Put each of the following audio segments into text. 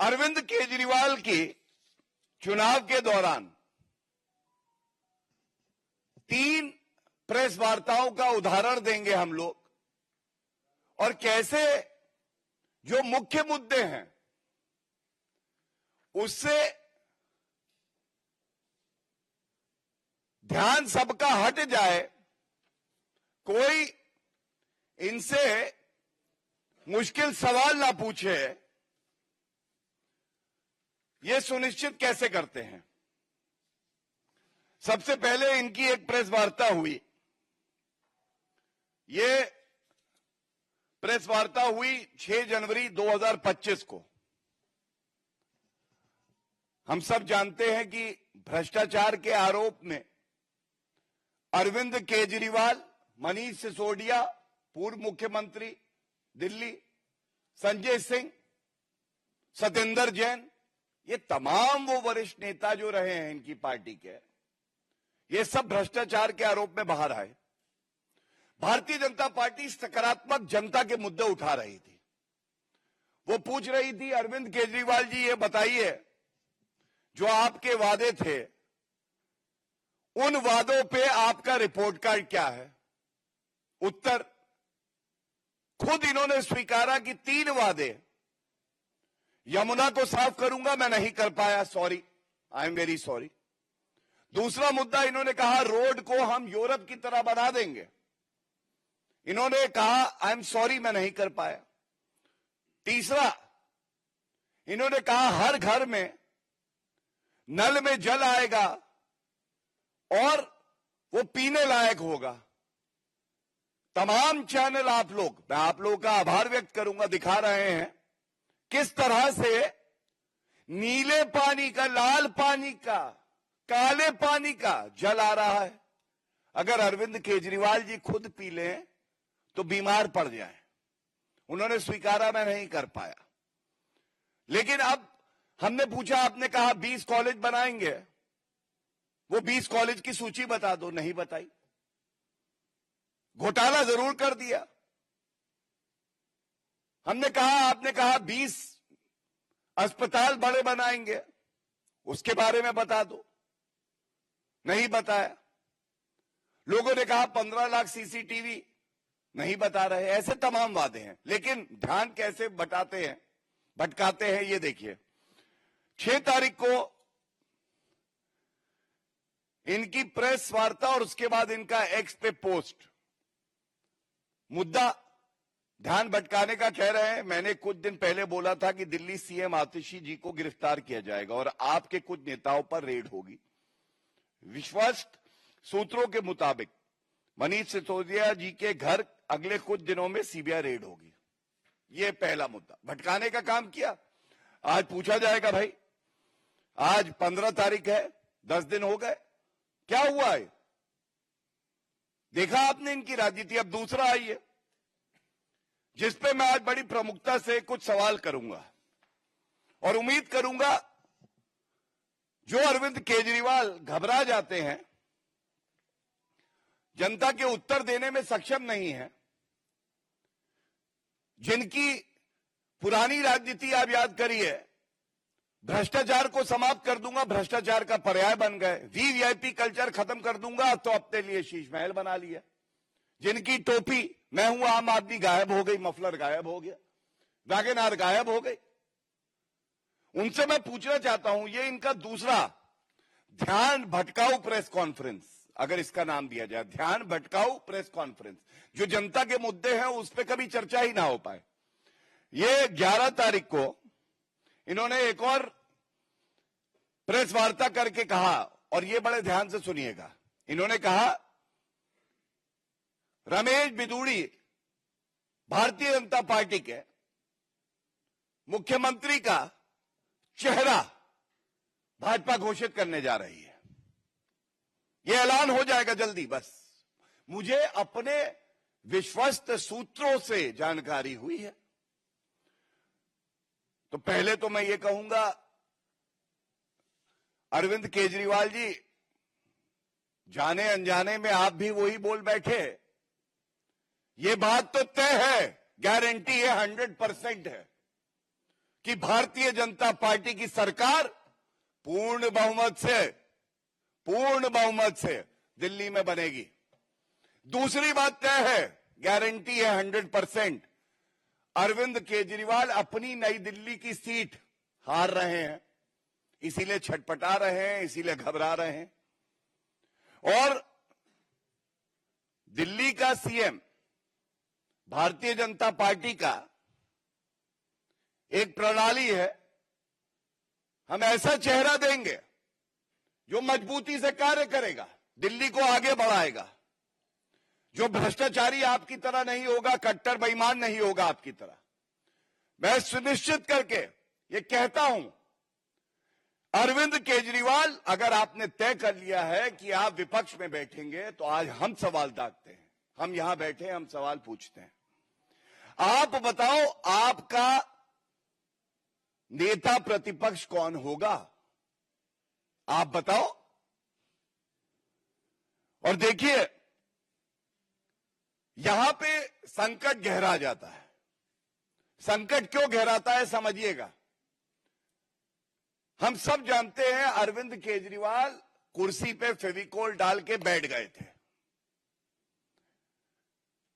अरविंद केजरीवाल की चुनाव के दौरान 3 प्रेस वार्ताओं का उदाहरण देंगे हम लोग, और कैसे जो मुख्य मुद्दे हैं उससे ध्यान सबका हट जाए, कोई इनसे मुश्किल सवाल ना पूछे, ये सुनिश्चित कैसे करते हैं। सबसे पहले इनकी एक प्रेस वार्ता हुई। ये प्रेस वार्ता हुई 6 जनवरी 2025 को। हम सब जानते हैं कि भ्रष्टाचार के आरोप में अरविंद केजरीवाल, मनीष सिसोदिया पूर्व मुख्यमंत्री दिल्ली, संजय सिंह, सत्येंद्र जैन, ये तमाम वो वरिष्ठ नेता जो रहे हैं इनकी पार्टी के, ये सब भ्रष्टाचार के आरोप में बाहर आए। भारतीय जनता पार्टी सकारात्मक जनता के मुद्दे उठा रही थी। वो पूछ रही थी, अरविंद केजरीवाल जी ये बताइए, जो आपके वादे थे उन वादों पे आपका रिपोर्ट कार्ड क्या है। उत्तर, खुद इन्होंने स्वीकारा कि 3 वादे, यमुना को साफ करूंगा, मैं नहीं कर पाया, sorry, I am very sorry. दूसरा मुद्दा इन्होंने कहा रोड को हम यूरोप की तरह बना देंगे, इन्होंने कहा आई एम सॉरी, मैं नहीं कर पाया। तीसरा, इन्होंने कहा हर घर में नल में जल आएगा और वो पीने लायक होगा। तमाम चैनल आप लोग, मैं आप लोगों का आभार व्यक्त करूंगा, दिखा रहे हैं किस तरह से नीले पानी का, लाल पानी का, काले पानी का जल आ रहा है। अगर अरविंद केजरीवाल जी खुद पी लें तो बीमार पड़ जाए। उन्होंने स्वीकारा मैं नहीं कर पाया। लेकिन अब हमने पूछा, आपने कहा 20 कॉलेज बनाएंगे, वो 20 कॉलेज की सूची बता दो, नहीं बताई। घोटाला जरूर कर दिया। हमने कहा, आपने कहा 20 अस्पताल बड़े बनाएंगे, उसके बारे में बता दो, नहीं बताया। लोगों ने कहा 15 लाख सीसीटीवी, नहीं बता रहे। ऐसे तमाम वादे हैं, लेकिन ध्यान कैसे भटकाते हैं ये देखिए। 6 तारीख को इनकी प्रेस वार्ता और उसके बाद इनका एक्स पे पोस्ट। मुद्दा ध्यान भटकाने का कह रहे हैं। मैंने कुछ दिन पहले बोला था कि दिल्ली सीएम आतिशी जी को गिरफ्तार किया जाएगा और आपके कुछ नेताओं पर रेड होगी। विश्वस्त सूत्रों के मुताबिक मनीष सिसोदिया जी के घर अगले कुछ दिनों में सीबीआई रेड होगी। यह पहला मुद्दा, भटकाने का काम किया। आज पूछा जाएगा, भाई आज 15 तारीख है, 10 दिन हो गए, क्या हुआ है? देखा आपने इनकी राजनीति। अब दूसरा आइए, जिस पे मैं आज बड़ी प्रमुखता से कुछ सवाल करूंगा और उम्मीद करूंगा जो अरविंद केजरीवाल घबरा जाते हैं, जनता के उत्तर देने में सक्षम नहीं है, जिनकी पुरानी राजनीति आप याद करिए, भ्रष्टाचार को समाप्त कर दूंगा, भ्रष्टाचार का पर्याय बन गए, वीवीआईपी कल्चर खत्म कर दूंगा, तो अपने लिए शीश महल बना लिया। जिनकी टोपी मैं हूं आम आदमी गायब हो गई, मफलर गायब हो गया, वैगन आर गायब हो गई। उनसे मैं पूछना चाहता हूं, ये इनका दूसरा ध्यान भटकाऊ प्रेस कॉन्फ्रेंस, अगर इसका नाम दिया जाए, ध्यान भटकाऊ प्रेस कॉन्फ्रेंस, जो जनता के मुद्दे हैं उस पर कभी चर्चा ही ना हो पाए। ये 11 तारीख को इन्होंने एक और प्रेस वार्ता करके कहा, और ये बड़े ध्यान से सुनिएगा, इन्होंने कहा रमेश बिधूड़ी भारतीय जनता पार्टी के मुख्यमंत्री का चेहरा भाजपा घोषित करने जा रही है। यह ऐलान हो जाएगा जल्दी। बस मुझे अपने विश्वस्त सूत्रों से जानकारी हुई है। तो पहले तो मैं ये कहूंगा, अरविंद केजरीवाल जी, जाने अनजाने में आप भी वही बोल बैठे। ये बात तो तय है, गारंटी है, 100% है कि भारतीय जनता पार्टी की सरकार पूर्ण बहुमत से दिल्ली में बनेगी। दूसरी बात तय है, गारंटी है 100%, अरविंद केजरीवाल अपनी नई दिल्ली की सीट हार रहे हैं, इसीलिए छटपटा रहे हैं, इसीलिए घबरा रहे हैं। और दिल्ली का सीएम भारतीय जनता पार्टी का एक प्रणाली है, हम ऐसा चेहरा देंगे जो मजबूती से कार्य करेगा, दिल्ली को आगे बढ़ाएगा, जो भ्रष्टाचारी आपकी तरह नहीं होगा, कट्टर बेईमान नहीं होगा आपकी तरह। मैं सुनिश्चित करके ये कहता हूं, अरविंद केजरीवाल, अगर आपने तय कर लिया है कि आप विपक्ष में बैठेंगे, तो आज हम सवाल दागते हैं, हम यहां बैठे, हम सवाल पूछते हैं। आप बताओ, आपका नेता प्रतिपक्ष कौन होगा? आप बताओ। और देखिए, यहां पे संकट गहरा जाता है। संकट क्यों गहराता है समझिएगा। हम सब जानते हैं, अरविंद केजरीवाल कुर्सी पे फेविकोल डाल के बैठ गए थे।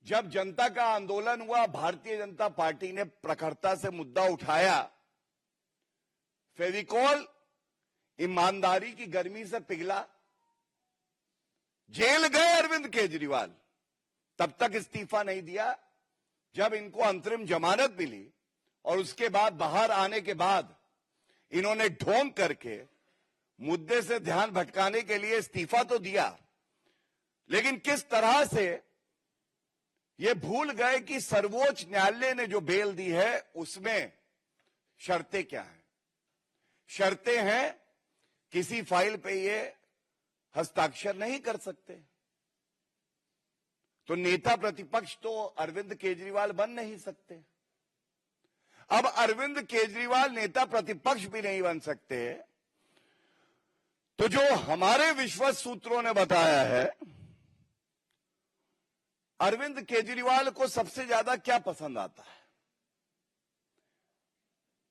जब जनता का आंदोलन हुआ, भारतीय जनता पार्टी ने प्रखरता से मुद्दा उठाया, फेविकोल ईमानदारी की गर्मी से पिघला, जेल गए अरविंद केजरीवाल, तब तक इस्तीफा नहीं दिया। जब इनको अंतरिम जमानत मिली और उसके बाद बाहर आने के बाद इन्होंने ढोंग करके मुद्दे से ध्यान भटकाने के लिए इस्तीफा तो दिया, लेकिन किस तरह से ये भूल गए कि सर्वोच्च न्यायालय ने जो बेल दी है उसमें शर्तें क्या हैं। शर्तें हैं, किसी फाइल पे ये हस्ताक्षर नहीं कर सकते, तो नेता प्रतिपक्ष तो अरविंद केजरीवाल बन नहीं सकते। अब अरविंद केजरीवाल नेता प्रतिपक्ष भी नहीं बन सकते, तो जो हमारे विश्वस्त सूत्रों ने बताया है, अरविंद केजरीवाल को सबसे ज्यादा क्या पसंद आता है?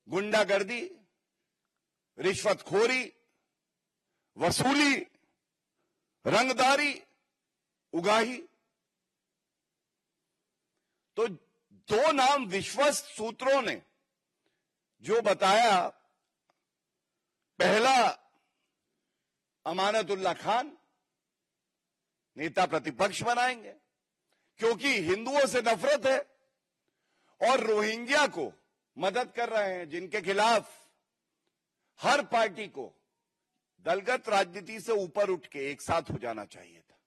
गुंडागर्दी, रिश्वतखोरी, वसूली, रंगदारी, उगाही। तो दो नाम विश्वस्त सूत्रों ने जो बताया, पहला अमानतुल्लाह खान नेता प्रतिपक्ष बनाएंगे क्योंकि हिंदुओं से नफरत है और रोहिंग्या को मदद कर रहे हैं, जिनके खिलाफ हर पार्टी को दलगत राजनीति से ऊपर उठ के एक साथ हो जाना चाहिए था।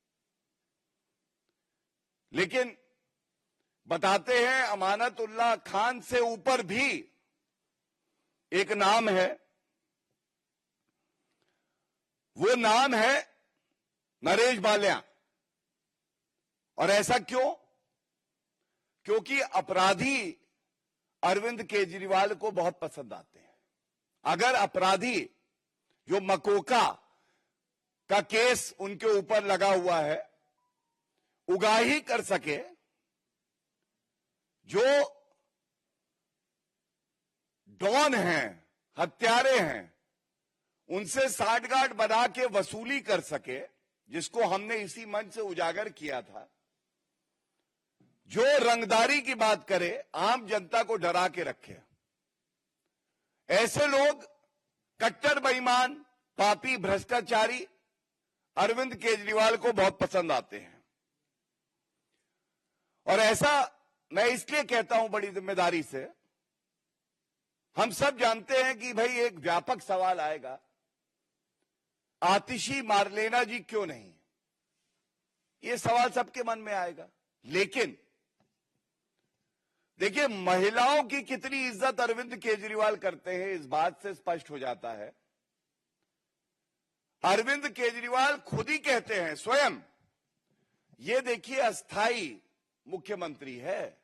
लेकिन बताते हैं, अमानतुल्लाह खान से ऊपर भी एक नाम है, वो नाम है नरेश बाल्या। और ऐसा क्यों? क्योंकि अपराधी अरविंद केजरीवाल को बहुत पसंद आते हैं। अगर अपराधी जो मकोका का केस उनके ऊपर लगा हुआ है उगाही कर सके, जो डॉन हैं, हत्यारे हैं, उनसे साठगांठ बना के वसूली कर सके, जिसको हमने इसी मंच से उजागर किया था, जो रंगदारी की बात करे, आम जनता को डरा के रखे, ऐसे लोग कट्टर बेईमान, पापी, भ्रष्टाचारी अरविंद केजरीवाल को बहुत पसंद आते हैं। और ऐसा मैं इसलिए कहता हूं बड़ी जिम्मेदारी से, हम सब जानते हैं कि भाई एक व्यापक सवाल आएगा, आतिशी मारलेना जी क्यों नहीं, ये सवाल सबके मन में आएगा। लेकिन देखिए, महिलाओं की कितनी इज्जत अरविंद केजरीवाल करते हैं, इस बात से स्पष्ट हो जाता है। अरविंद केजरीवाल खुद ही कहते हैं स्वयं, ये देखिए अस्थाई मुख्यमंत्री है,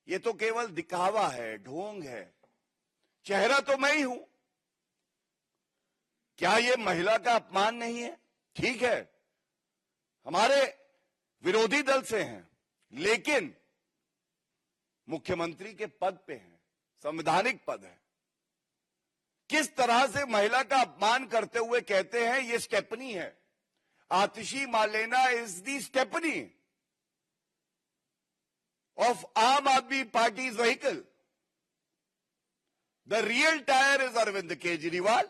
ये तो केवल दिखावा है, ढोंग है, चेहरा तो मैं ही हूं। क्या ये महिला का अपमान नहीं है? ठीक है, हमारे विरोधी दल से हैं, लेकिन मुख्यमंत्री के पद पे हैं, संवैधानिक पद है, किस तरह से महिला का अपमान करते हुए कहते हैं ये स्टेपनी है, Atishi Marlena is the stepney of Aam Aadmi Party's vehicle. The real tire is Arvind Kejriwal.